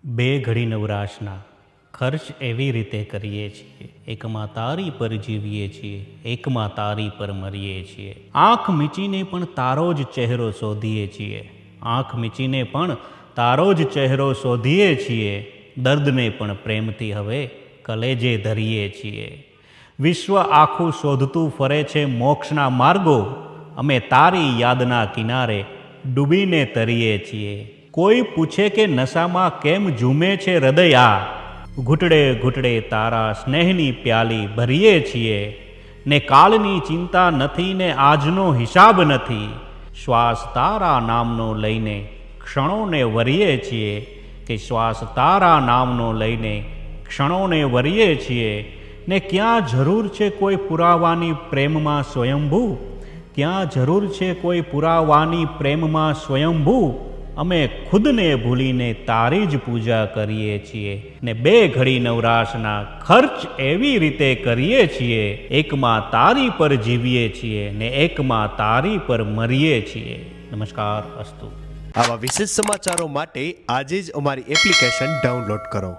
બે ઘડી નવરાશના ખર્ચ એવી રીતે કરીએ છીએ, એકમાં તારી પર જીવીએ છીએ, એકમાં તારી પર મરીએ છીએ. આંખ મીચીને પણ તારો જ ચહેરો શોધીએ છીએ, આંખ મીચીને પણ તારો જ ચહેરો શોધીએ છીએ. દર્દને પણ પ્રેમથી હવે કલેજે ધરીએ છીએ. વિશ્વ આખું શોધતું ફરે છે મોક્ષના માર્ગો, અમે તારી યાદના કિનારે ડૂબીને તરીએ છીએ. કોઈ પૂછે કે નશામાં કેમ ઝૂમે છે હૃદય, ઘૂંટડે ઘૂંટડે તારા સ્નેહની પ્યાલી ભરીએ છીએ. ને કાલની ચિંતા નથી ને આજનો હિસાબ નથી, શ્વાસ તારા નામનો લઈને ક્ષણોને વરીએ છીએ. કે શ્વાસ તારા નામનો લઈને ક્ષણોને વરીએ છીએ. ને ક્યાં જરૂર છે કોઈ પુરાવાની પ્રેમમાં સ્વયંભૂ, ક્યાં જરૂર છે કોઈ પુરાવાની પ્રેમમાં સ્વયંભૂ. અમે ખુદને ભૂલીને તારી જ પૂજા કરીએ છીએ. ને બે ઘડી નવરાશના ખર્ચ એવી રીતે કરીએ છીએ, એકમાં તારી પર જીવીએ છીએ ને એકમાં તારી પર મરીએ છીએ. નમસ્કાર અસ્તુ. આવા વિશેષ સમાચારો માટે આજે જ અમારી એપ્લિકેશન ડાઉનલોડ કરો.